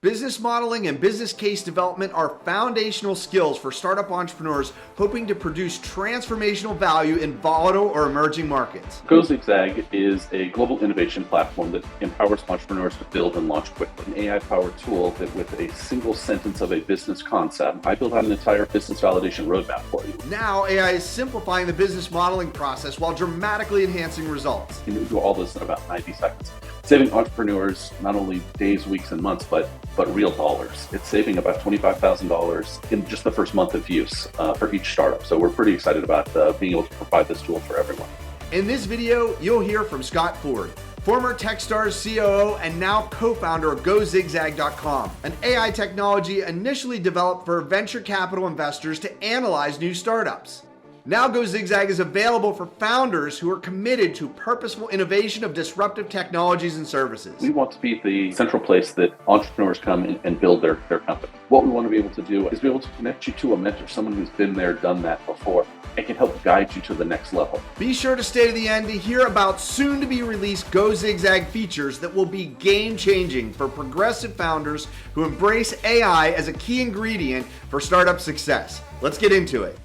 Business modeling and business case development are foundational skills for startup entrepreneurs hoping to produce transformational value in volatile or emerging markets. GoZigZag is a global innovation platform that empowers entrepreneurs to build and launch quickly. An AI-powered tool that with a single sentence of a business concept, I built out an entire business validation roadmap for you. Now, AI is simplifying the business modeling process while dramatically enhancing results. You can do all this in about 90 seconds, saving entrepreneurs not only days, weeks, and months, but real dollars. It's saving about $25,000 in just the first month of use for each startup. So we're pretty excited about being able to provide this tool for everyone. In this video, you'll hear from Scott Ford, former TechStars COO and now co-founder of GoZigZag.com, an AI technology initially developed for venture capital investors to analyze new startups. Now GoZigZag is available for founders who are committed to purposeful innovation of disruptive technologies and services. We want to be the central place that entrepreneurs come and build their company. What we want to be able to do is be able to connect you to a mentor, someone who's been there, done that before, and can help guide you to the next level. Be sure to stay to the end to hear about soon to be released GoZigZag features that will be game changing for progressive founders who embrace AI as a key ingredient for startup success. Let's get into it.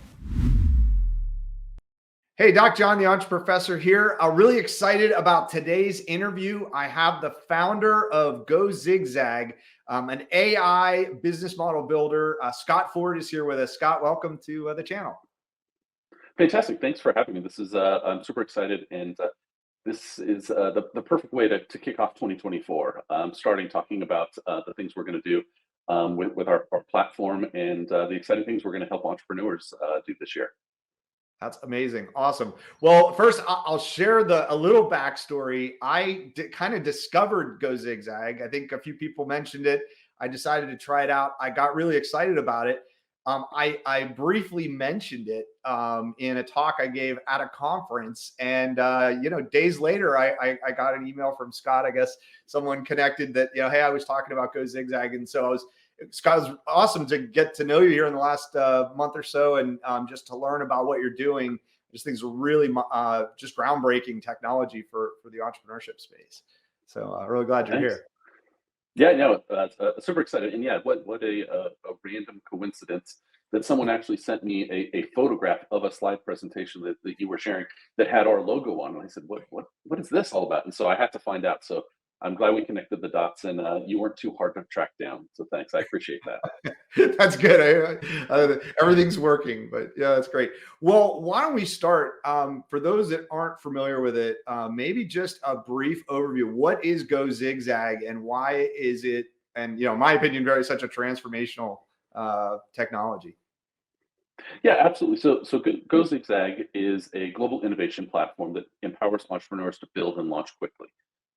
Hey, Doc John, the Entreprofessor here. I'm really excited about today's interview. I have the founder of GoZigZag, an AI business model builder. Scott Ford is here with us. Scott, welcome to the channel. Fantastic. Thanks for having me. This is I'm super excited, and this is the perfect way to kick off 2024. Starting talking about the things we're going to do with our platform and the exciting things we're going to help entrepreneurs do this year. That's amazing. Awesome. Well, first I'll share a little backstory. I kind of discovered GoZigZag. I think a few people mentioned it. I decided to try it out. I got really excited about it. I briefly mentioned it in a talk I gave at a conference, and days later, I got an email from Scott. I guess someone connected that, hey, I was talking about GoZigZag, and so Scott, it was awesome to get to know you here in the last month or so, and just to learn about what you're doing. I just think it's really just groundbreaking technology for the entrepreneurship space. So really glad you're here. Yeah, no, super excited. And yeah, what a random coincidence that someone actually sent me a photograph of a slide presentation that you were sharing that had our logo on. And I said, what is this all about? And so I had to find out. So I'm glad we connected the dots, and you weren't too hard to track down. So thanks. I appreciate that. That's good. Everything's working, but yeah, that's great. Well, why don't we start? For those that aren't familiar with it, maybe just a brief overview. What is GoZigZag and why is it, and in my opinion, such a transformational technology? Yeah, absolutely. So GoZigZag is a global innovation platform that empowers entrepreneurs to build and launch quickly.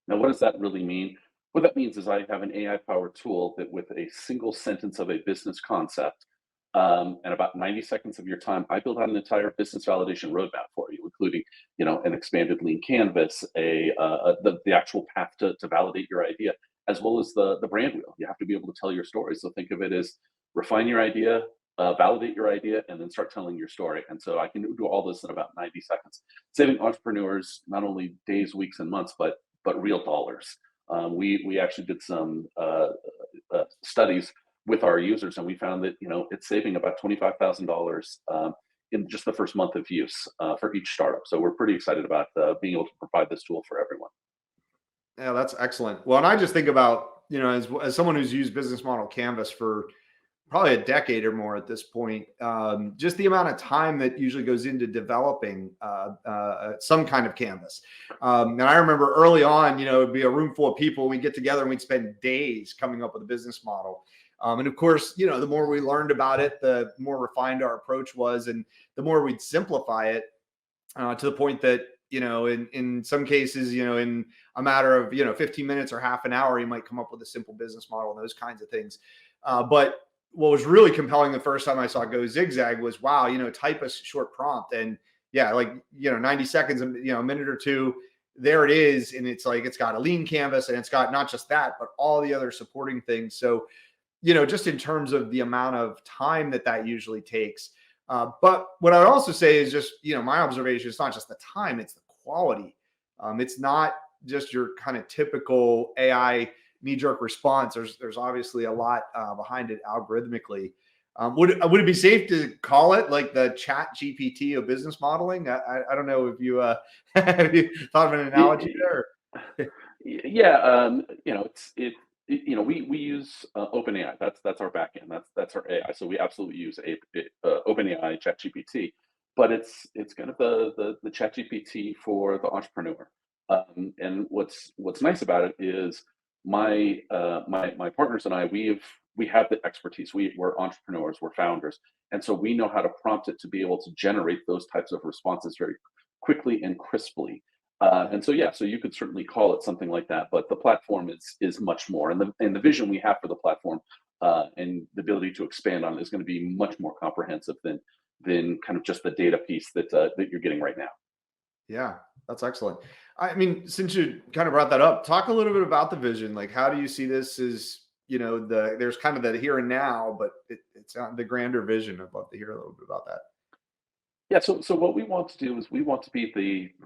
Now, what does that really mean? What that means is I have an AI-powered tool that with a single sentence of a business concept and about 90 seconds of your time, I build out an entire business validation roadmap for you, including, an expanded lean canvas, the actual path to validate your idea, as well as the brand wheel. You have to be able to tell your story. So think of it as refine your idea, validate your idea, and then start telling your story. And so I can do all this in about 90 seconds, saving entrepreneurs not only days, weeks, and months, but real dollars. We actually did some studies with our users, and we found that it's saving about $25,000 in just the first month of use for each startup. So we're pretty excited about being able to provide this tool for everyone. Yeah, that's excellent. Well, and I just think about as someone who's used Business Model Canvas for probably a decade or more at this point, just the amount of time that usually goes into developing some kind of canvas. And I remember early on, it'd be a room full of people. We'd get together and we'd spend days coming up with a business model. And of course, the more we learned about it, the more refined our approach was, and the more we'd simplify it to the point that, in some cases, in a matter of, 15 minutes or half an hour, you might come up with a simple business model and those kinds of things. But what was really compelling the first time I saw GoZigZag was, wow, type a short prompt and 90 seconds, a minute or two, there it is. And it's like, it's got a lean canvas and it's got not just that, but all the other supporting things. So, just in terms of the amount of time that usually takes. But what I would also say is just, my observation, it's not just the time, it's the quality. It's not just your kind of typical AI knee-jerk response. There's obviously a lot behind it algorithmically. Would it be safe to call it like the ChatGPT of business modeling? I don't know if you have you thought of an analogy there? Yeah, we use OpenAI. That's our backend. That's our AI. So we absolutely use OpenAI ChatGPT, but it's kind of the ChatGPT for the entrepreneur. And what's nice about it is my partners and I we have the expertise. We're entrepreneurs. We're founders, and so we know how to prompt it to be able to generate those types of responses very quickly and crisply. And so yeah, so you could certainly call it something like that, but the platform is much more, and the vision we have for the platform and the ability to expand on it is going to be much more comprehensive than kind of just the data piece that you're getting right now. Yeah, that's excellent. I mean, since you kind of brought that up, talk a little bit about the vision. Like, how do you see this as, there's kind of the here and now, but it's on the grander vision. I'd love to hear a little bit about that. Yeah, so what we want to do is we want to be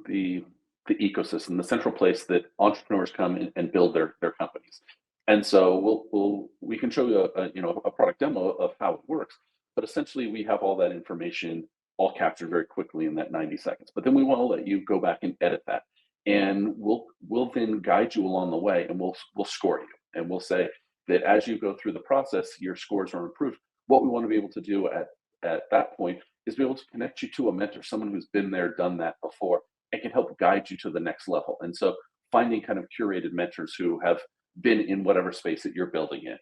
the ecosystem, the central place that entrepreneurs come and build their companies. And so we can show you a product demo of how it works, but essentially we have all that information all captured very quickly in that 90 seconds. But then we want to let you go back and edit that, and we'll then guide you along the way, and we'll score you, and we'll say that as you go through the process, your scores are improved. What we want to be able to do at that point is be able to connect you to a mentor, someone who's been there, done that before, and can help guide you to the next level. And so finding kind of curated mentors who have been in whatever space that you're building in.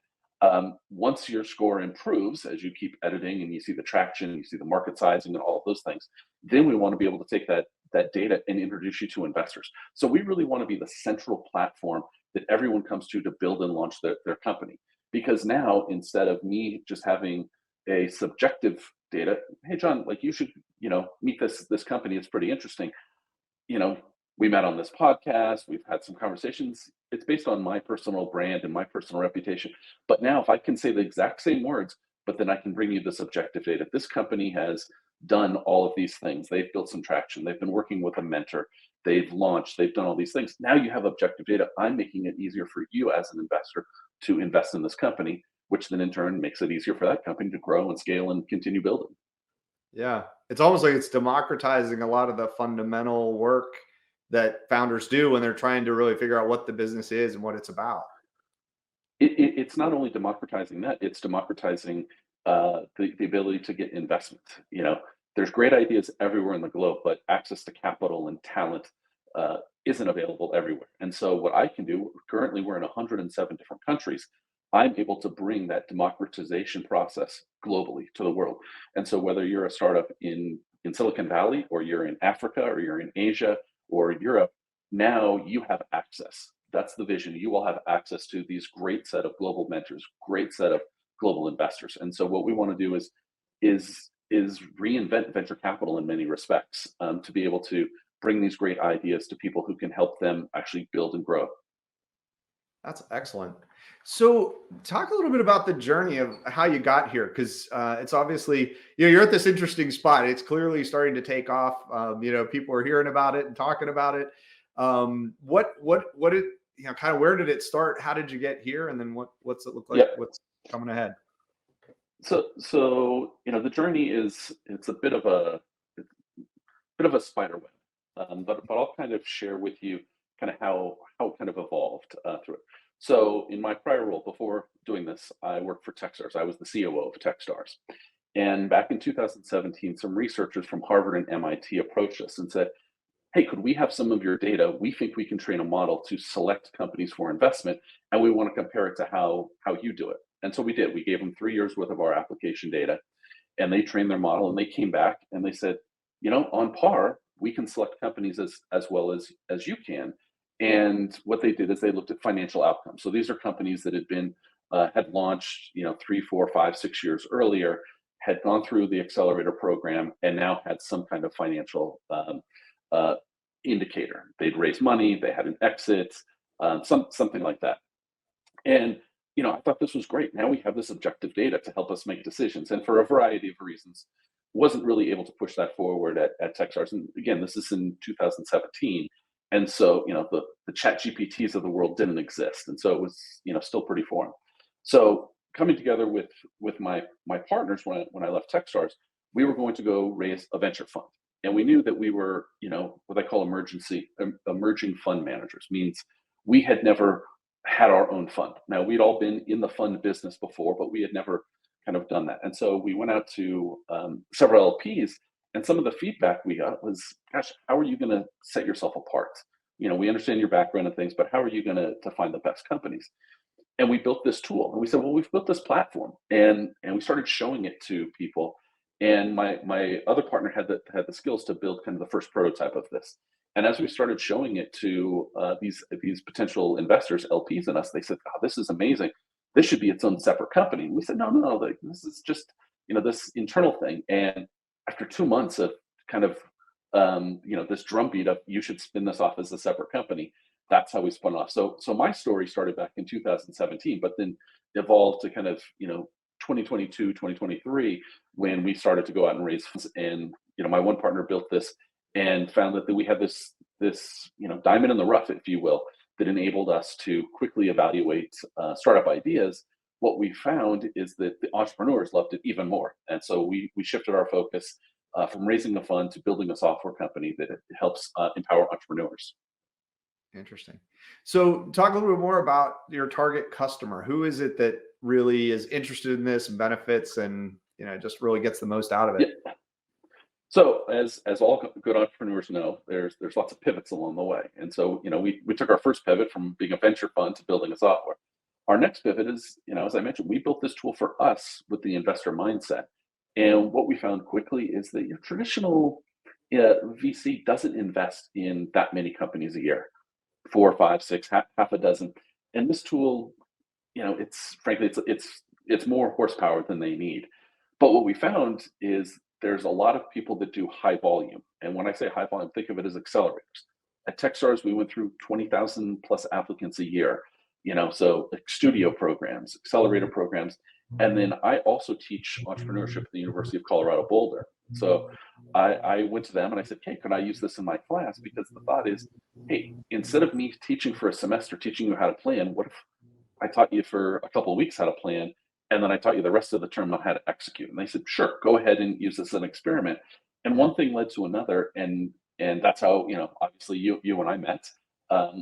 Once your score improves, as you keep editing and you see the traction, you see the market sizing and all of those things, then we want to be able to take that data and introduce you to investors. So we really want to be the central platform that everyone comes to build and launch their company. Because now, instead of me just having a subjective data, hey John, like you should, meet this company. It's pretty interesting. We met on this podcast, we've had some conversations. It's based on my personal brand and my personal reputation. But now, if I can say the exact same words, but then I can bring you this objective data, this company has done all of these things. They've built some traction. They've been working with a mentor. They've launched. They've done all these things. Now you have objective data. I'm making it easier for you as an investor to invest in this company, which then in turn makes it easier for that company to grow and scale and continue building. Yeah. It's almost like it's democratizing a lot of the fundamental work that founders do when they're trying to really figure out what the business is and what it's about. It's not only democratizing that, it's democratizing the ability to get investment. There's great ideas everywhere in the globe, but access to capital and talent isn't available everywhere. And so what I can do, currently we're in 107 different countries, I'm able to bring that democratization process globally to the world. And so whether you're a startup in Silicon Valley, or you're in Africa, or you're in Asia, or Europe, now you have access. That's the vision. You will have access to these great set of global mentors, great set of global investors. And so what we want to do is reinvent venture capital in many respects, to be able to bring these great ideas to people who can help them actually build and grow. That's excellent. So, talk a little bit about the journey of how you got here, because it's obviously you're at this interesting spot. It's clearly starting to take off. People are hearing about it and talking about it. What did kind of where did it start? How did you get here? And then what's it look like? Yeah. What's coming ahead? So the journey it's a bit of a spider web, but I'll kind of share with you kind of how it kind of evolved through it. So in my prior role before doing this, I worked for TechStars. I was the COO of TechStars. And back in 2017, some researchers from Harvard and MIT approached us and said, hey, could we have some of your data? We think we can train a model to select companies for investment, and we want to compare it to how you do it. And so we did. We gave them 3 years worth of our application data, and they trained their model, and they came back and they said, on par, we can select companies as well as you can. And what they did is they looked at financial outcomes. So these are companies that had launched, 3, 4, 5, 6 years earlier, had gone through the accelerator program, and now had some kind of financial uh, indicator. They'd raised money, they had an exit, something like that. And I thought this was great. Now we have this objective data to help us make decisions. And for a variety of reasons, wasn't really able to push that forward at TechStars. And again, this is in 2017. And so, the ChatGPTs of the world didn't exist. And so it was, still pretty foreign. So coming together with my partners when I left TechStars, we were going to go raise a venture fund. And we knew that we were, what I call emerging fund managers, means we had never had our own fund. Now we'd all been in the fund business before, but we had never kind of done that. And so we went out to several LPs, and some of the feedback we got was, "Gosh, how are you going to set yourself apart? We understand your background and things, but how are you going to find the best companies?" And we built this tool, and we said, "Well, we've built this platform," and we started showing it to people. And my other partner had the skills to build kind of the first prototype of this. And as we started showing it to these potential investors, LPs in us, they said, "Oh, this is amazing. This should be its own separate company." And we said, "No, no, no. Like, this is just this internal thing." And after 2 months of kind of this drumbeat of, "You should spin this off as a separate company," that's how we spun off. So my story started back in 2017, but then evolved to kind of 2022, 2023, when we started to go out and raise funds. And my one partner built this and found that we had this diamond in the rough, if you will, that enabled us to quickly evaluate startup ideas. What we found is that the entrepreneurs loved it even more, and so we shifted our focus from raising a fund to building a software company that helps empower entrepreneurs. Interesting. So talk a little bit more about your target customer. Who is it that really is interested in this and benefits and, just really gets the most out of it? Yeah. So as all good entrepreneurs know, there's lots of pivots along the way. And so, we took our first pivot from being a venture fund to building a software. Our next pivot is, as I mentioned, we built this tool for us with the investor mindset. And what we found quickly is that your traditional VC doesn't invest in that many companies a year, four, five, six, half a dozen. And this tool, it's frankly, it's more horsepower than they need. But what we found is there's a lot of people that do high volume. And when I say high volume, think of it as accelerators. At TechStars, we went through 20,000 plus applicants a year, so like studio programs, accelerator programs. And then I also teach entrepreneurship at the University of Colorado Boulder. So I went to them and I said, "Hey, can I use this in my class?" Because the thought is, hey, instead of me teaching for a semester, teaching you how to plan, what if I taught you for a couple of weeks how to plan, and then I taught you the rest of the term on how to execute? And they said, "Sure, go ahead and use this as an experiment." And one thing led to another, and that's how obviously you and I met,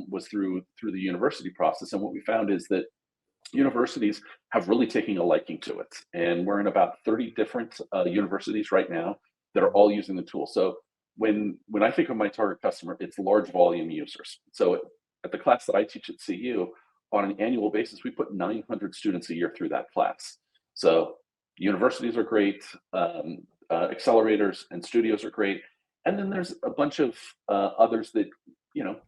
was through the university process. And what we found is that universities have really taken a liking to it, and we're in about 30 different universities right now that are all using the tool. So when I think of my target customer, it's large volume users. So at the class that I teach at CU, on an annual basis, we put 900 students a year through that class. So universities are great, accelerators and studios are great, and then there's a bunch of others that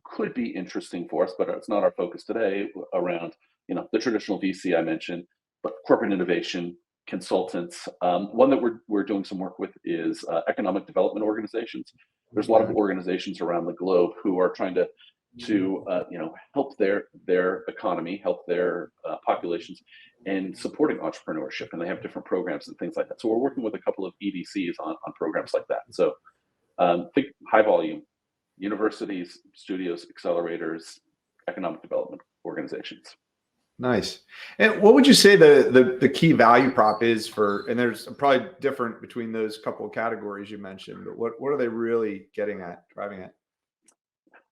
could be interesting for us, but it's not our focus today. Around the traditional VC I mentioned, but corporate innovation, consultants. One that we're doing some work with is economic development organizations. There's a lot of Okay. organizations around the globe who are trying to help their economy, help their populations, and supporting entrepreneurship. And they have different programs and things like that. So we're working with a couple of EDCs on programs like that. So think high volume, universities, studios, accelerators, economic development organizations. Nice. And what would you say the key value prop is for, and there's probably different between those couple of categories you mentioned, but what are they really getting at, driving at?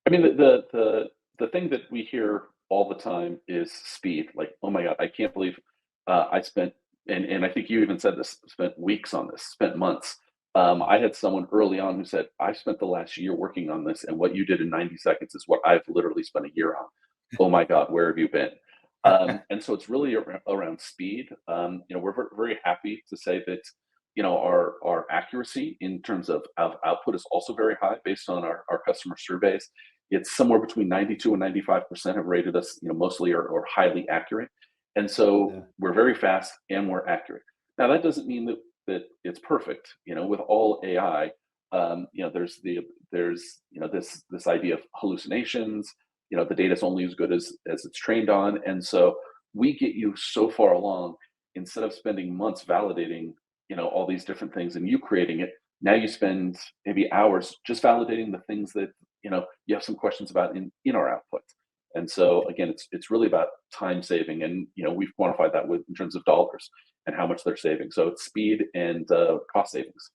I mean, the thing that we hear all the time is speed. Like, "Oh my God, I can't believe I spent," and I think you even said this, "spent weeks on this, spent months." I had someone early on who said, "I spent the last year working on this, and what you did in 90 seconds is what I've literally spent a year on." Oh my God, where have you been? And so it's really around speed. We're very happy to say that our accuracy in terms of output is also very high based on our customer surveys. It's somewhere between 92 and 95% have rated us, mostly or highly accurate. And so Yeah. we're very fast and we're accurate. Now that doesn't mean that it's perfect. With all AI, there's this idea of hallucinations. The data is only as good as it's trained on. And so we get you so far along, instead of spending months validating all these different things and you creating it. Now you spend maybe hours just validating the things that you have some questions about in our output. And so again, it's really about time saving, and we've quantified that in terms of dollars and how much they're saving. So it's speed and cost savings.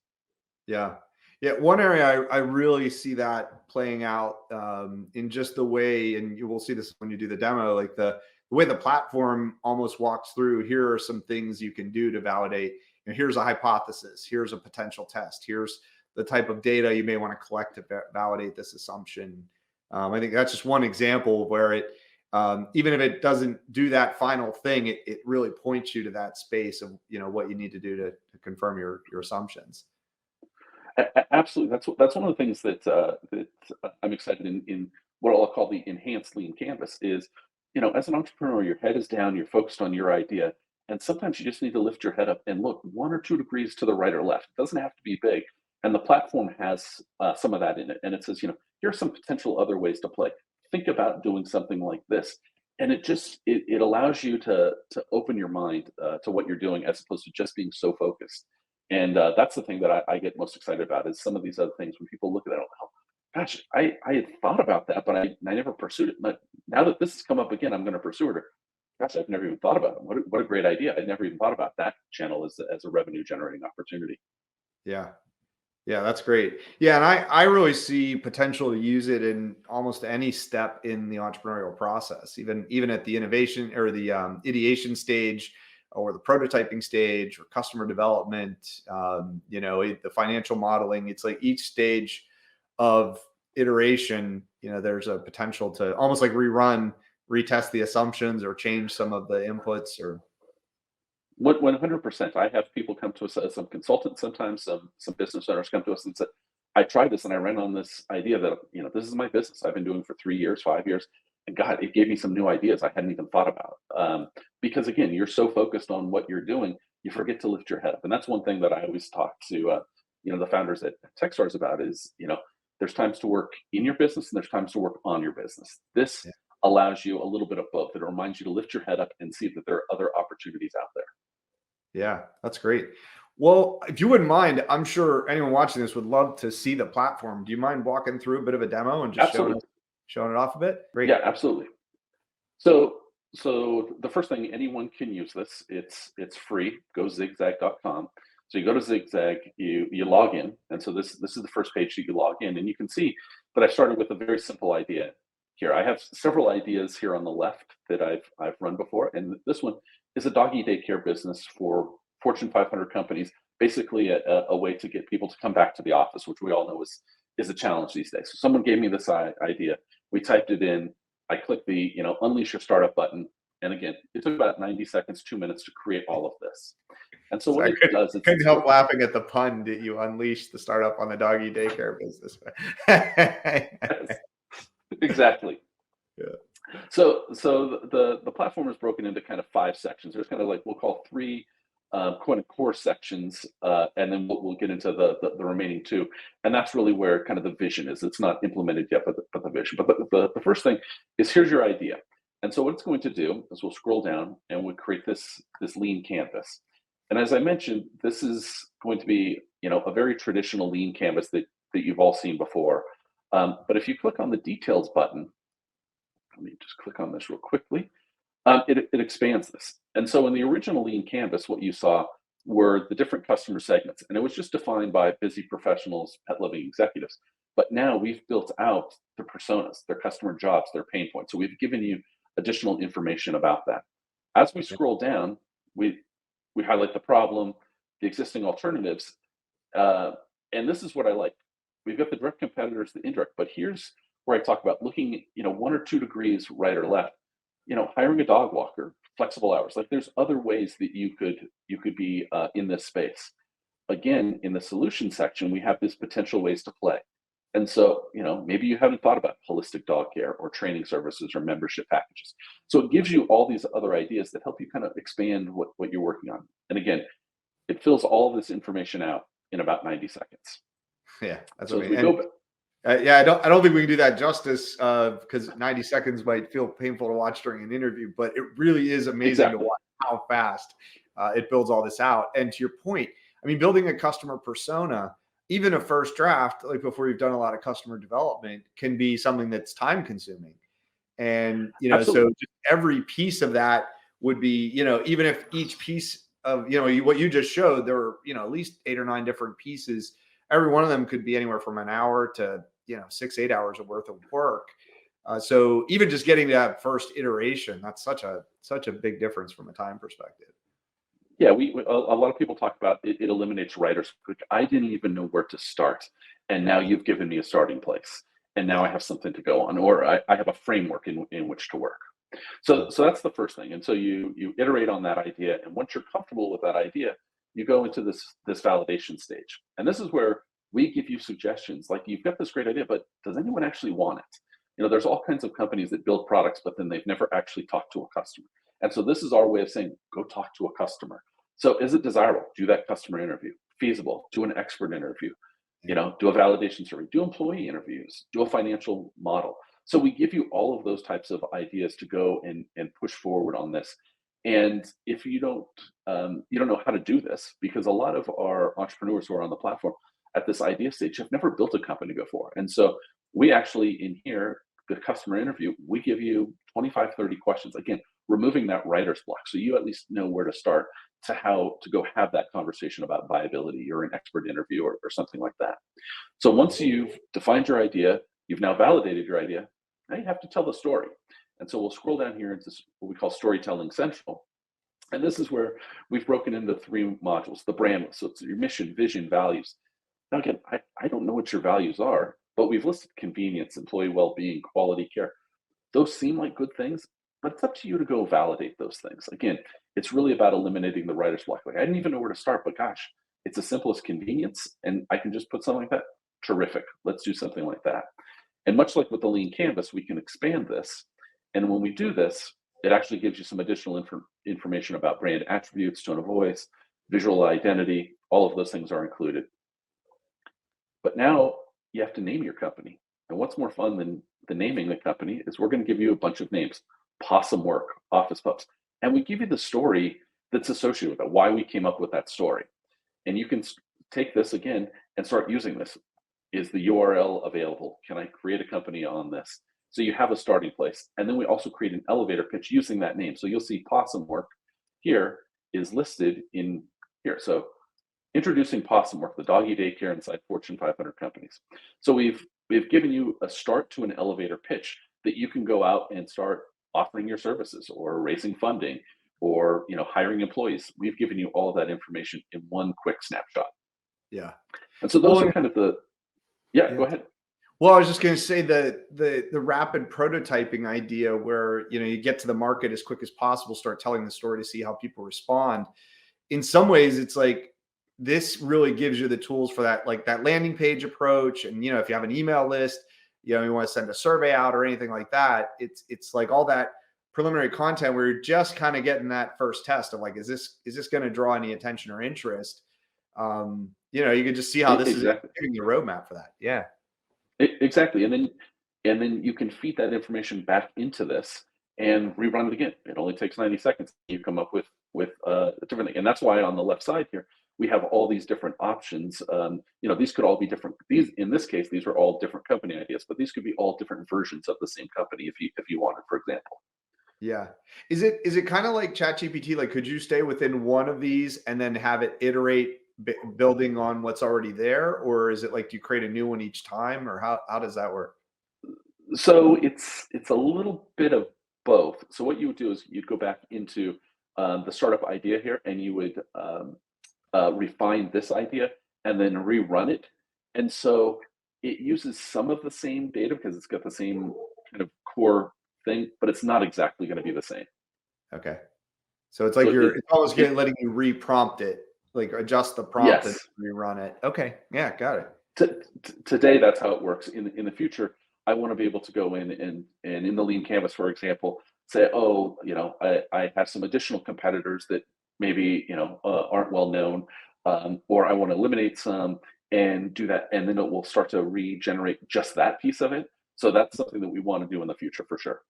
Yeah. Yeah. One area I really see that playing out in just the way, and you will see this when you do the demo, like the way the platform almost walks through. Here are some things you can do to validate. Here's a hypothesis. Here's a potential test. Here's the type of data you may want to collect to validate this assumption. I think that's just one example where it, even if it doesn't do that final thing, it really points you to that space of what you need to do to confirm your assumptions. Absolutely, that's one of the things that I'm excited in what I'll call the enhanced lean canvas is, as an entrepreneur, your head is down, you're focused on your idea, and sometimes you just need to lift your head up and look 1 or 2 degrees to the right or left. It doesn't have to be big, and the platform has some of that in it, and it says, here are some potential other ways to play. Think about doing something like this, and it allows you to open your mind to what you're doing as opposed to just being so focused. And that's the thing that I get most excited about is some of these other things when people look at it, oh, gosh, I had thought about that, but I never pursued it. But now that this has come up again, I'm going to pursue it. Or, gosh, I've never even thought about it. What a great idea. I never even thought about that channel as a revenue generating opportunity. Yeah. Yeah, that's great. Yeah, and I really see potential to use it in almost any step in the entrepreneurial process, even at the innovation or the ideation stage, or the prototyping stage, or customer development. The financial modeling. It's like each stage of iteration. There's a potential to almost like retest the assumptions, or change some of the inputs. Or 100%. I have people come to us, some consultants, sometimes some business owners come to us and say, I tried this and I ran on this idea that, this is my business I've been doing for 3 years, 5 years. And God, it gave me some new ideas I hadn't even thought about. Because again, you're so focused on what you're doing, you forget to lift your head up. And that's one thing that I always talk to, the founders at TechStars about is, there's times to work in your business and there's times to work on your business. This yeah, allows you a little bit of both. It reminds you to lift your head up and see that there are other opportunities out there. yeah, that's great. Well, if you wouldn't mind, I'm sure anyone watching this would love to see the platform. Do you mind walking through a bit of a demo and just showing Absolutely. it off a bit? Great. Yeah, absolutely. So the first thing, anyone can use this. It's free. GoZigZag.com. So you go to Zigzag, you log in, and so this is the first page that you log in, and you can see that I started with a very simple idea here. I have several ideas here on the left that I've run before, and this one is a doggy daycare business for Fortune 500 companies. Basically, a way to get people to come back to the office, which we all know is a challenge these days. So someone gave me this idea. We typed it in. I clicked the unleash your startup button, and again, it took about 90 seconds, 2 minutes to create all of this. And so So what I it does, couldn't help laughing at the pun that you unleashed the startup on the doggy daycare business. exactly. Yeah. So the platform is broken into kind of 5 sections. There's kind of like we'll call 3 kind of core sections, and then we'll get into the remaining 2. And that's really where kind of the vision is. It's not implemented yet, but the vision. But the first thing is here's your idea. And so what it's going to do is we'll scroll down and we'll create this lean canvas. And as I mentioned, this is going to be a very traditional lean canvas that you've all seen before. But if you click on the details button, let me just click on this real quickly. It expands this. And so in the original lean canvas, what you saw were the different customer segments, and it was just defined by busy professionals, pet loving executives. But now we've built out the personas, their customer jobs, their pain points. So we've given you additional information about that. As we scroll down, we highlight the problem, the existing alternatives, and this is what I like. We've got the direct competitors, the indirect, but here's where I talk about looking, 1 or 2 degrees right or left. Hiring a dog walker, flexible hours. Like there's other ways that you could be in this space. Again, in the solution section, we have these potential ways to play. And so, maybe you haven't thought about holistic dog care or training services or membership packages. So it gives you all these other ideas that help you kind of expand what you're working on. And again, it fills all of this information out in about 90 seconds. Yeah, that's So as amazing. we go back, Yeah, I don't think we can do that justice because 90 seconds might feel painful to watch during an interview, but it really is amazing to exactly. watch how fast it builds all this out. And to your point, I mean, building a customer persona, even a first draft, like before you've done a lot of customer development, can be something that's time consuming. And, so Absolutely. just every piece of that would be, even if each piece of, what you just showed, there were, at least 8 or 9 different pieces. Every one of them could be anywhere from an hour to, 6, 8 hours of worth of work. So even just getting to that first iteration, that's such a big difference from a time perspective. Yeah, a lot of people talk about it eliminates writers. Like, I didn't even know where to start, and now you've given me a starting place, and now I Yeah. have something to go on, or I have a framework in which to work. So that's the first thing. And so you iterate on that idea, and once you're comfortable with that idea, you go into this validation stage. And this is where we give you suggestions. Like, you've got this great idea, but does anyone actually want it? There's all kinds of companies that build products, but then they've never actually talked to a customer. And so this is our way of saying, go talk to a customer. So is it desirable? Do that customer interview. Feasible? Do an expert interview. Yeah. Do a validation survey. Do employee interviews. Do a financial model. So we give you all of those types of ideas to go and push forward on this. And if you don't know how to do this, because a lot of our entrepreneurs who are on the platform at this idea stage have never built a company before. And so we actually, in here, the customer interview, we give you 25, 30 questions. Again, removing that writer's block. So you at least know where to start to how to go have that conversation about viability or an expert interview or something like that. So once you've defined your idea, you've now validated your idea, now you have to tell the story. And so we'll scroll down here into what we call Storytelling Central. And this is where we've broken into 3 modules, the brand. So it's your mission, vision, values. Now, again, I don't know what your values are, but we've listed convenience, employee well-being, quality care. Those seem like good things, but it's up to you to go validate those things. Again, it's really about eliminating the writer's block. Like, I didn't even know where to start, but gosh, it's as simple as convenience, and I can just put something like that. Terrific. Let's do something like that. And much like with the lean canvas, we can expand this. And when we do this, it actually gives you some additional information about brand attributes, tone of voice, visual identity. All of those things are included. But now you have to name your company. And what's more fun than the naming the company is we're going to give you a bunch of names: Possum Work, Office Pups. And we give you the story that's associated with it, why we came up with that story. And you can take this again and start using this. Is the URL available? Can I create a company on this? So you have a starting place. And then we also create an elevator pitch using that name. So you'll see Possum Work here is listed in here. So introducing Possum Work, the doggy daycare inside Fortune 500 companies. So we've given you a start to an elevator pitch that you can go out and start offering your services or raising funding or hiring employees. We've given you all of that information in one quick snapshot. Yeah. And so those Well, are kind of the yeah. Go yeah. ahead. Well, I was just going to say the rapid prototyping idea where, you get to the market as quick as possible, start telling the story to see how people respond. In some ways, it's like this really gives you the tools for that, like that landing page approach. And, if you have an email list, you want to send a survey out or anything like that, it's like all that preliminary content where you're just kind of getting that first test of like, is this going to draw any attention or interest? You could just see how this is Exactly. giving you a roadmap for that. Yeah. Exactly. And then you can feed that information back into this and rerun it again. It only takes 90 seconds. You come up with a different thing. And that's why on the left side here, we have all these different options. These could all be different. These, in this case, these are all different company ideas, but these could be all different versions of the same company if you wanted, for example. Yeah. Is it kind of like ChatGPT? Like, could you stay within one of these and then have it iterate building on what's already there? Or is it like, do you create a new one each time, or how does that work? So it's a little bit of both. So what you would do is you'd go back into the startup idea here, and you would refine this idea and then rerun it. And so it uses some of the same data because it's got the same kind of core thing, but it's not exactly going to be the same. Okay. So it's like So it's always letting you re-prompt it, like adjust the prompt and yes, rerun it. Okay. Yeah, got it. today that's how it works. In the future, I want to be able to go in and in the lean canvas, for example, say, oh, I have some additional competitors that maybe aren't well known, or I want to eliminate some and do that, and then it will start to regenerate just that piece of it. So that's something that we want to do in the future for sure.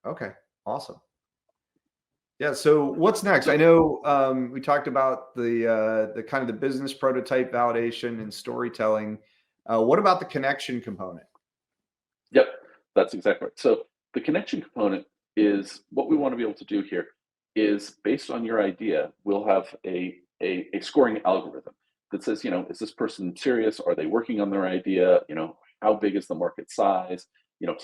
Okay. Awesome. Yeah. So what's next? I know we talked about the kind of the business prototype validation and storytelling. What about the connection component? Yep, that's exactly right. So the connection component is what we want to be able to do here is based on your idea, we'll have a scoring algorithm that says, is this person serious? Are they working on their idea? How big is the market size?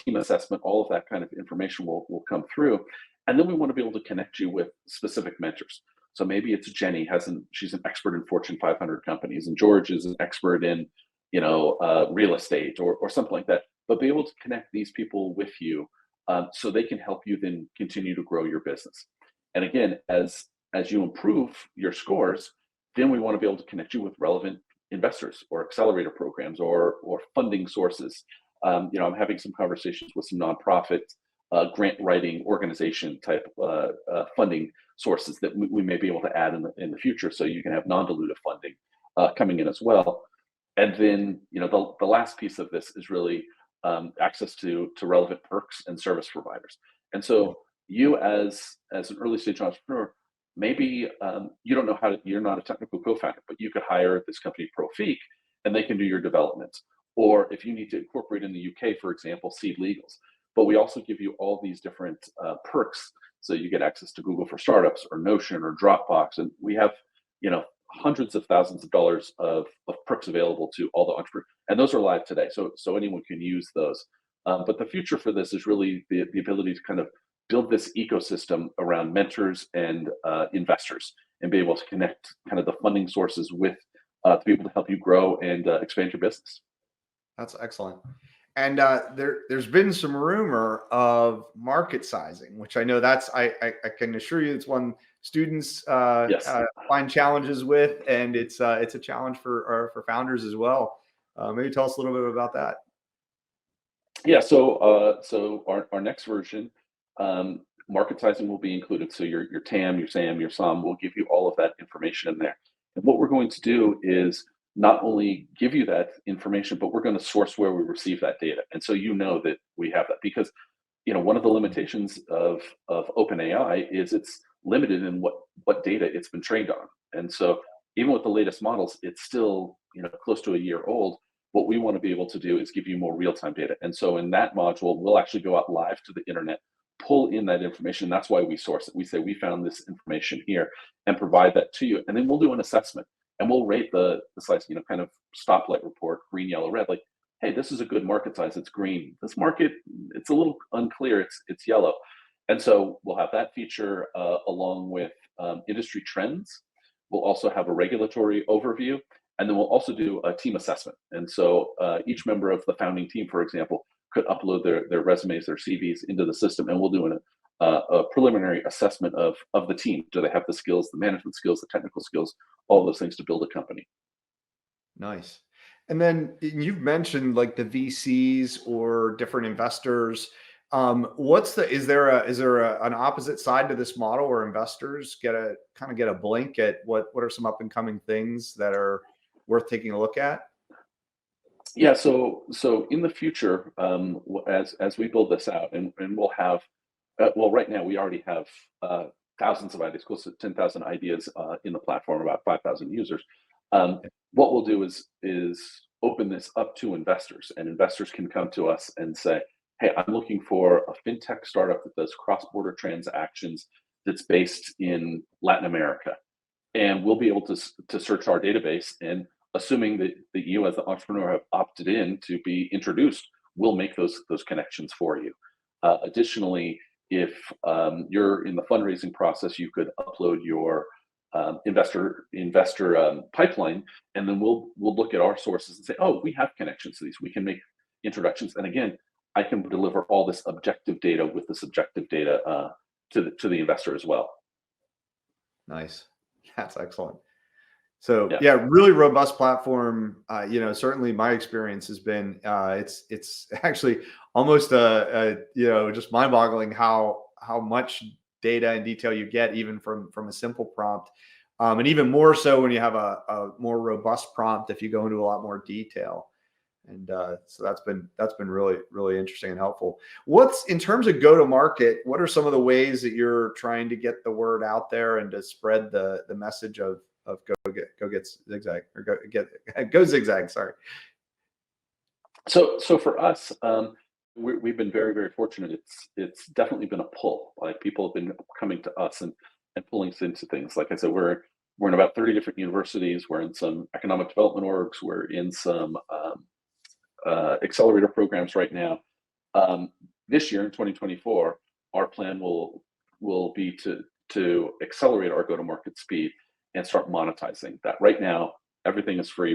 Team assessment, all of that kind of information will come through. And then we want to be able to connect you with specific mentors. So maybe it's Jenny, she's an expert in Fortune 500 companies, and George is an expert in, real estate or something like that, but be able to connect these people with you, so they can help you then continue to grow your business. And again, as you improve your scores, then we want to be able to connect you with relevant investors or accelerator programs or funding sources. I'm having some conversations with some nonprofit grant writing organization type funding sources that we may be able to add in the future, so you can have non-dilutive funding coming in as well. And then, the last piece of this is really access to relevant perks and service providers. And so, you as an early stage entrepreneur, maybe you don't know you're not a technical co-founder, but you could hire this company Profiq, and they can do your development. Or if you need to incorporate in the UK, for example, Seed Legals. But we also give you all these different perks, so you get access to Google for Startups or Notion or Dropbox, and we have, hundreds of thousands of dollars of perks available to all the entrepreneurs, and those are live today, so anyone can use those. But the future for this is really the ability to kind of build this ecosystem around mentors and investors, and be able to connect kind of the funding sources with the people to help you grow and expand your business. That's excellent. And there's been some rumor of market sizing, which I know I can assure you it's one students Yes. find challenges with, and it's a challenge for founders as well. Maybe tell us a little bit about that. Yeah, so our next version, market sizing will be included. So your TAM, your SAM, your SOM will give you all of that information in there. And what we're going to do is not only give you that information, but we're going to source where we receive that data. And so that we have that, because one of the limitations of OpenAI is it's limited in what data it's been trained on. And so even with the latest models, it's still close to a year old. What we want to be able to do is give you more real-time data. And so in that module, we'll actually go out live to the internet, pull in that information. That's why we source it. We say we found this information here and provide that to you. And then we'll do an assessment, and we'll rate the size, kind of stoplight report, green, yellow, red, like, hey, this is a good market size. It's green. This market, it's a little unclear. It's yellow. And so we'll have that feature along with industry trends. We'll also have a regulatory overview, and then we'll also do a team assessment. And so each member of the founding team, for example, could upload their resumes, their CVs into the system, and we'll do a preliminary assessment of the team. Do they have the skills, the management skills, the technical skills, all those things to build a company? Nice. And then you've mentioned like the VCs or different investors. Is there an opposite side to this model where investors get a blink at what are some up and coming things that are worth taking a look at? Yeah, so in the future, as we build this out, and we'll have, well, right now we already have thousands of ideas, close to 10,000 ideas in the platform, about 5,000 users. What we'll do is open this up to investors, and investors can come to us and say, "Hey, I'm looking for a fintech startup that does cross-border transactions that's based in Latin America," and we'll be able to search our database, and assuming that you as the entrepreneur have opted in to be introduced, we'll make those connections for you. Additionally, if you're in the fundraising process, you could upload your investor pipeline, and then we'll look at our sources and say, oh, we have connections to these, we can make introductions. And again, I can deliver all this objective data with the subjective data to the investor as well. Nice. That's excellent. So Yeah. yeah, really robust platform. Certainly my experience has been it's actually almost just mind-boggling how much data and detail you get even from a simple prompt, and even more so when you have a more robust prompt if you go into a lot more detail. And so that's been really, really interesting and helpful. What's in terms of go to market, what are some of the ways that you're trying to get the word out there and to spread the message of go get zigzag, or go zigzag, sorry. So for us, we've been very, very fortunate. It's definitely been a pull. Like, people have been coming to us and pulling us into things. Like I said, we're in about 30 different universities. We're in some economic development orgs. We're in some accelerator programs right now. This year in 2024, our plan will be to accelerate our go-to-market speed and start monetizing that. Right now, everything is free.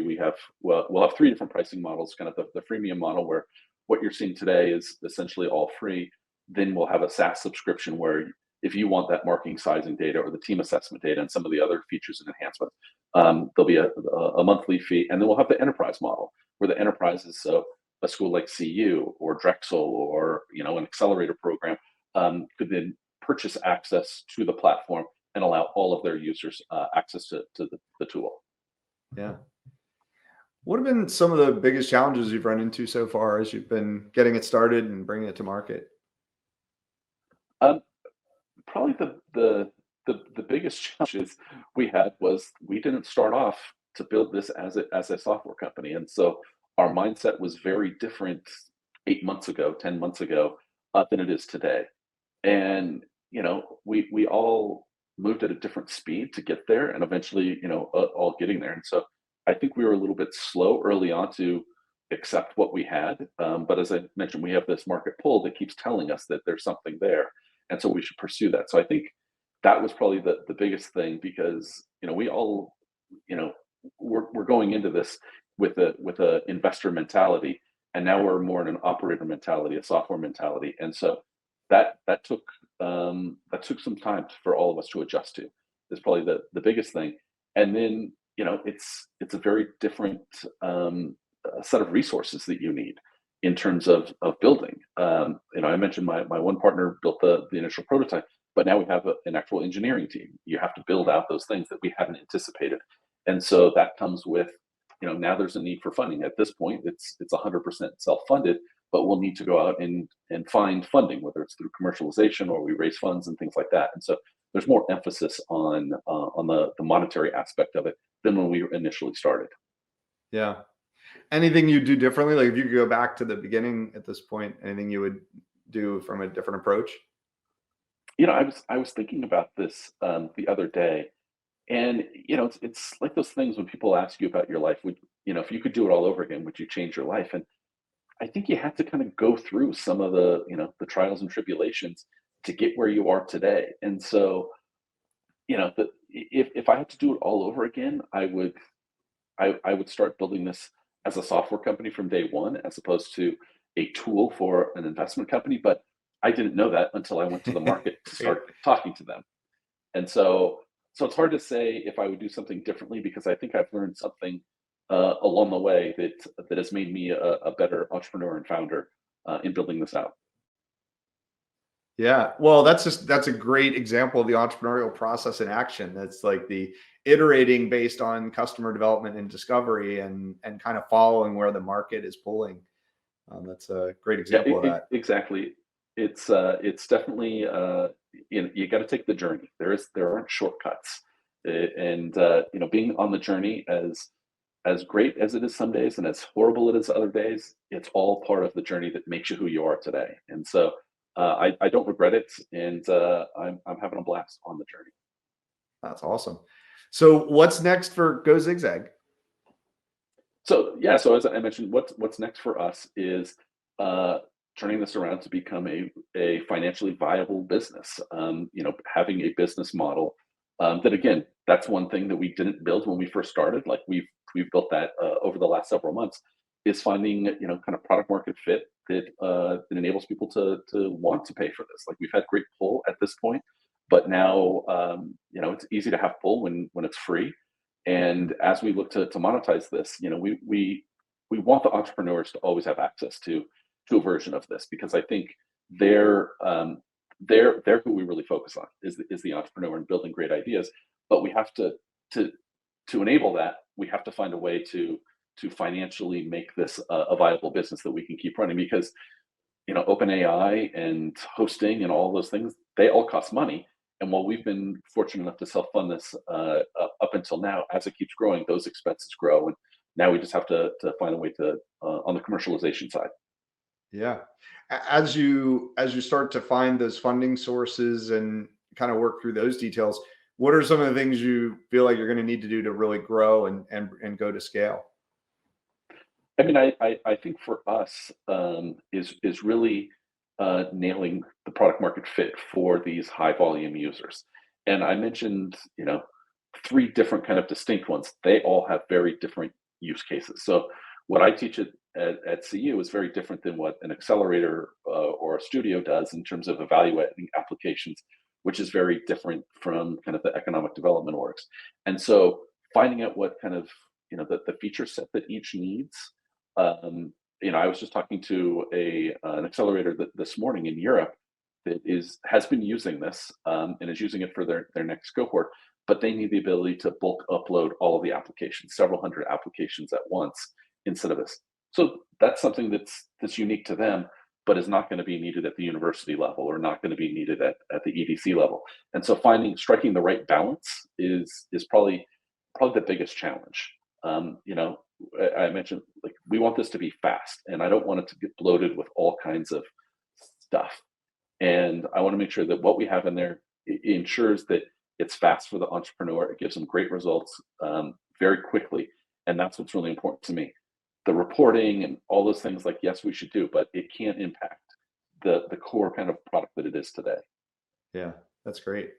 We'll have three different pricing models. Kind of the freemium model, where what you're seeing today is essentially all free. Then we'll have a SaaS subscription where, if you want that marketing sizing data or the team assessment data and some of the other features and enhancements, there'll be a monthly fee. And then we'll have the enterprise model, where the enterprise is, so a school like CU or Drexel, or an accelerator program, could then purchase access to the platform and allow all of their users access to the tool. Yeah. What have been some of the biggest challenges you've run into so far as you've been getting it started and bringing it to market? Um, Probably the biggest challenges we had was, we didn't start off to build this as a software company, and so our mindset was very different 8 months ago, 10 months ago, than it is today. And we all moved at a different speed to get there, and eventually, all getting there. And so I think we were a little bit slow early on to accept what we had. But as I mentioned, we have this market pull that keeps telling us that there's something there, and so we should pursue that. So I think that was probably the biggest thing, because we all, we're going into this with a investor mentality, and now we're more in an operator mentality, a software mentality. And so that took some time for all of us to adjust to. Is probably the biggest thing. And then, it's a very different set of resources that you need in terms of building. I mentioned my one partner built the initial prototype, but now we have an actual engineering team. You have to build out those things that we hadn't anticipated, and so that comes with, now there's a need for funding. At this point, it's 100% self-funded, but we'll need to go out and find funding, whether it's through commercialization or we raise funds and things like that. And so there's more emphasis on the monetary aspect of it than when we initially started. Yeah. Anything you do differently? Like, if you could go back to the beginning at this point, anything you would do from a different approach? I was thinking about this the other day, and it's like those things when people ask you about your life. Would if you could do it all over again, would you change your life? And I think you have to kind of go through some of the trials and tribulations to get where you are today. And so, if I had to do it all over again, I would start building this as a software company from day one, as opposed to a tool for an investment company. But I didn't know that until I went to the market to Yeah. start talking to them. And so it's hard to say if I would do something differently, because I think I've learned something along the way that has made me a better entrepreneur and founder in building this out. Yeah. Well, that's a great example of the entrepreneurial process in action. That's like the iterating based on customer development and discovery, and kind of following where the market is pulling. That's a great Yeah, example of that. exactly. It's definitely, you got to take the journey. There aren't shortcuts. And being on the journey, as great as it is some days and as horrible it is other days, it's all part of the journey that makes you who you are today. And so I don't regret it, and I'm having a blast on the journey. That's awesome. So what's next for Go Zigzag? So yeah, so as I mentioned, what's next for us is uh, turning this around to become a financially viable business. Having a business model that, again, that's one thing that we didn't build when we first started. Like, we've built that over the last several months. Is finding kind of product market fit that enables people to want to pay for this. Like, we've had great pull at this point, but now it's easy to have pull when it's free. And as we look to monetize this, we want the entrepreneurs to always have access to a version of this, because I think they're they're who we really focus on, is the entrepreneur and building great ideas. But we have to enable that, we have to find a way to to financially make this a viable business that we can keep running. Because OpenAI and hosting and all those things, they all cost money. And while we've been fortunate enough to self-fund this up until now, as it keeps growing, those expenses grow, and now we just have to find a way to on the commercialization side. Yeah. As you start to find those funding sources and kind of work through those details, what are some of the things you feel like you're going to need to do to really grow and go to scale? I mean, I think for us is really nailing the product market fit for these high volume users. And I mentioned, three different kind of distinct ones. They all have very different use cases. So what I teach at CU is very different than what an accelerator or a studio does in terms of evaluating applications, which is very different from kind of the economic development orgs. And so finding out what kind of the feature set that each needs. I was just talking to an accelerator this morning in Europe that has been using this and is using it for their next cohort, but they need the ability to bulk upload all of the applications, several hundred applications at once instead of this. So that's something that's unique to them, but is not going to be needed at the university level or not going to be needed at the EDC level. And so striking the right balance is probably the biggest challenge. I mentioned, like, we want this to be fast, and I don't want it to get bloated with all kinds of stuff. And I want to make sure that what we have in there ensures that it's fast for the entrepreneur. It gives them great results very quickly, and that's what's really important to me. The reporting and all those things, like, yes, we should do, but it can't impact the core kind of product that it is today. Yeah, that's great.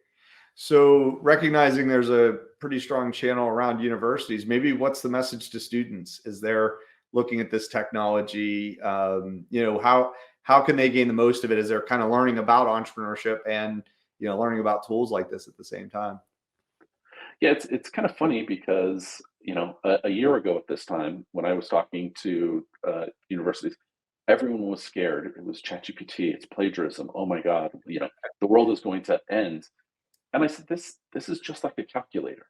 So recognizing there's a pretty strong channel around universities, maybe what's the message to students as they're looking at this technology? How can they gain the most of it as they're kind of learning about entrepreneurship and learning about tools like this at the same time? Yeah, it's kind of funny because a year ago at this time when I was talking to universities, everyone was scared. It was ChatGPT, it's plagiarism. Oh my God, the world is going to end. And I said, this is just like a calculator.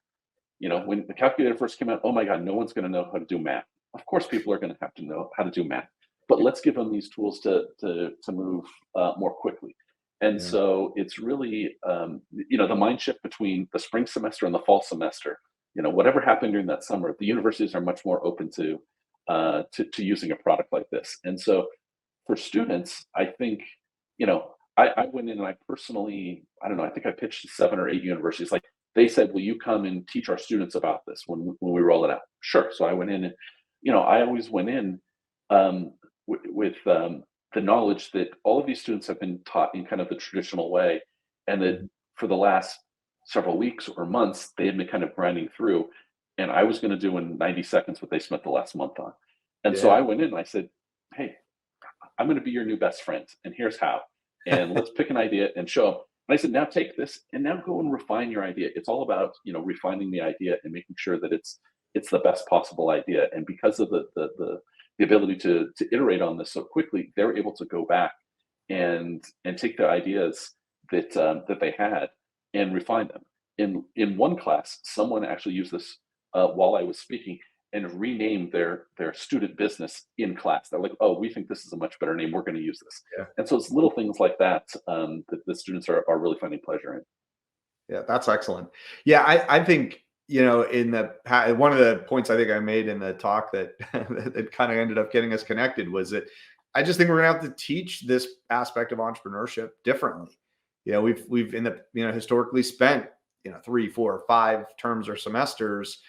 When the calculator first came out, oh my God, no one's going to know how to do math. Of course, people are going to have to know how to do math, but let's give them these tools to move more quickly. And Yeah. so it's really, the mind shift between the spring semester and the fall semester. Whatever happened during that summer, the universities are much more open to using a product like this. And so for students, I think, I went in and I personally, I don't know, I think I pitched to 7 or 8 universities. Like, they said, will you come and teach our students about this when we roll it out? Sure. So I went in and, I always went in with the knowledge that all of these students have been taught in kind of the traditional way, and that for the last several weeks or months, they had been kind of grinding through. And I was going to do in 90 seconds what they spent the last month on. And so Yeah. I went in and I said, hey, I'm going to be your new best friend, and here's how. And let's pick an idea and show them. And I said, now take this and now go and refine your idea. It's all about refining the idea and making sure that it's the best possible idea. And because of the ability to iterate on this so quickly, they're able to go back and take the ideas that they had and refine them. In one class, someone actually used this while I was speaking and renamed their student business in class. They're like, oh, we think this is a much better name. We're going to use this. Yeah. And so it's little things like that that the students are really finding pleasure in. Yeah, that's excellent. Yeah, I think, in one of the points I think I made in the talk that that kind of ended up getting us connected was that I just think we're gonna have to teach this aspect of entrepreneurship differently. We've in the historically spent 3, 4, 5 terms or semesters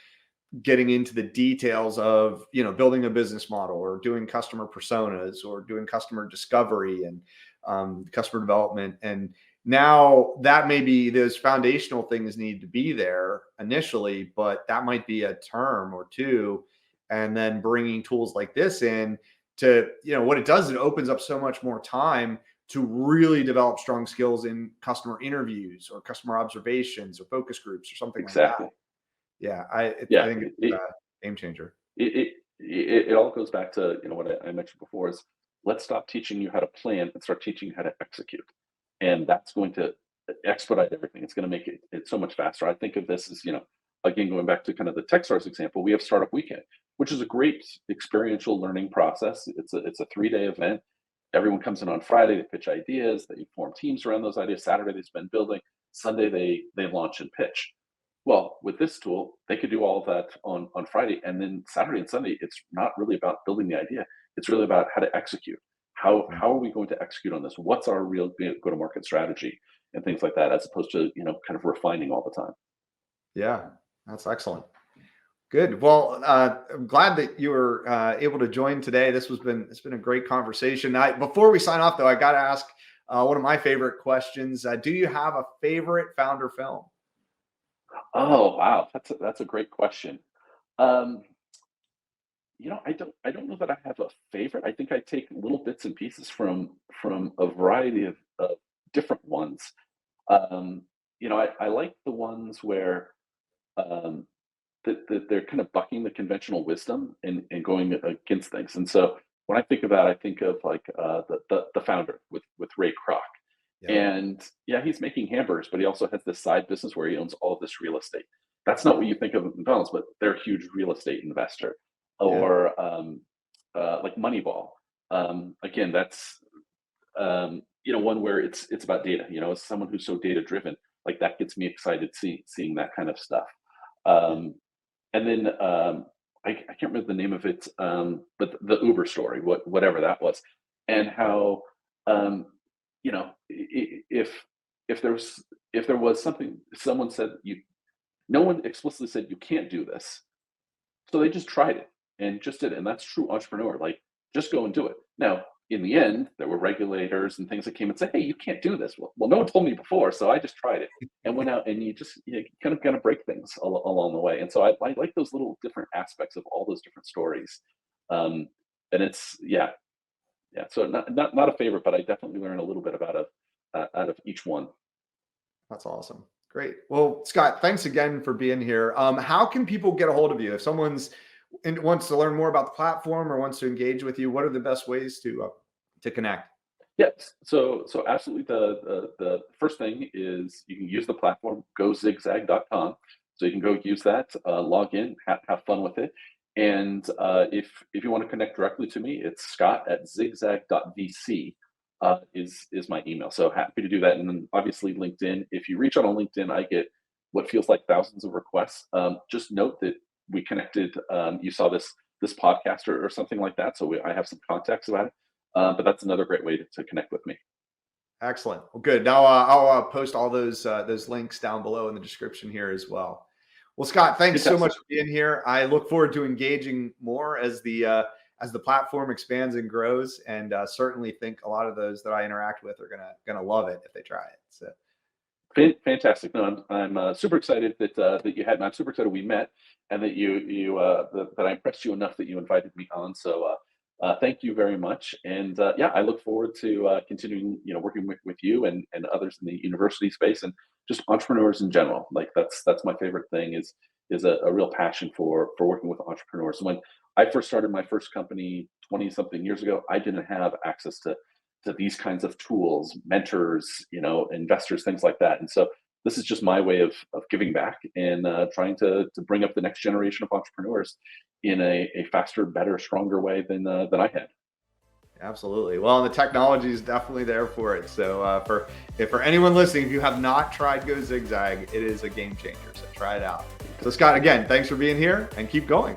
getting into the details of building a business model or doing customer personas or doing customer discovery and customer development. And now that maybe those foundational things need to be there initially, but that might be a term or two. And then bringing tools like this in to, what it does, it opens up so much more time to really develop strong skills in customer interviews or customer observations or focus groups or something like that. Exactly. Yeah, I Yeah. think it's a game changer. It all goes back to what I mentioned before is, let's stop teaching you how to plan and start teaching you how to execute, and that's going to expedite everything. It's going to make it so much faster. I think of this as again, going back to kind of the TechStars example, we have Startup Weekend, which is a great experiential learning process. It's a 3-day event. Everyone comes in on Friday, they pitch ideas, they form teams around those ideas. Saturday, they spend building. Sunday, they launch and pitch. Well, with this tool, they could do all of that on Friday, and then Saturday and Sunday, it's not really about building the idea. It's really about how to execute. How are we going to execute on this? What's our real go-to-market strategy and things like that, as opposed to kind of refining all the time. Yeah, that's excellent. Good. Well, I'm glad that you were able to join today. It's been a great conversation. Before we sign off, though, I got to ask one of my favorite questions. Do you have a favorite founder film? Oh wow, that's a great question. Um, I don't know that I have a favorite. I think I take little bits and pieces from a variety of different ones. I like the ones where um, that they're kind of bucking the conventional wisdom and going against things. And so when I think of that, I think of like the founder with Ray Kroc. Yeah. And yeah, he's making hamburgers, but he also has this side business where he owns all of this real estate. That's not what you think of McDonald's, but they're a huge real estate investor. Yeah. Or like Moneyball. Again, that's one where it's about data. As someone who's so data driven, like that gets me excited seeing that kind of stuff. Um, and then I can't remember the name of it, but the Uber story, whatever that was, and how if there was something someone said no one explicitly said you can't do this, so they just tried it and just did it, and that's true entrepreneur. Like just go and do it. Now, in the end, there were regulators and things that came and said, "Hey, you can't do this." Well, no one told me before, so I just tried it and went out, and you kind of break things along the way. And so I like those little different aspects of all those different stories. And it's yeah. So not a favorite, but I definitely learn a little bit about out of each one. That's awesome. Great. Well, Scott, thanks again for being here. How can people get a hold of you if wants to learn more about the platform or wants to engage with you? What are the best ways to connect? Yes. So absolutely. The first thing is you can use the platform GoZigZag.com. So you can go use that, log in, have fun with it. And if you want to connect directly to me, it's scott@zigzag.vc is my email. So happy to do that. And then obviously LinkedIn. If you reach out on LinkedIn, I get what feels like thousands of requests. Just note that we connected. You saw this podcast or something like that. So I have some contacts about it. But that's another great way to connect with me. Excellent. Well, good. Now I'll post all those links down below in the description here as well. Well, Scott, thanks so much Fantastic. for being here. I look forward to engaging more as the platform expands and grows, and certainly think a lot of those that I interact with are gonna love it if they try it. So Fantastic. No, I'm super excited that you had me. I'm super excited we met and that that I impressed you enough that you invited me on. So thank you very much. And yeah, I look forward to continuing working with you and others in the university space and just entrepreneurs in general. Like that's my favorite thing is a real passion for working with entrepreneurs. When I first started my first company 20 something years ago, I didn't have access to these kinds of tools, mentors, investors, things like that. And so this is just my way of giving back and trying to bring up the next generation of entrepreneurs in a faster, better, stronger way than I had. absolutely. Well, the technology is definitely there for it. So for anyone listening, if you have not tried GoZigZag, it is a game changer. So try it out. So Scott, again, thanks for being here and keep going.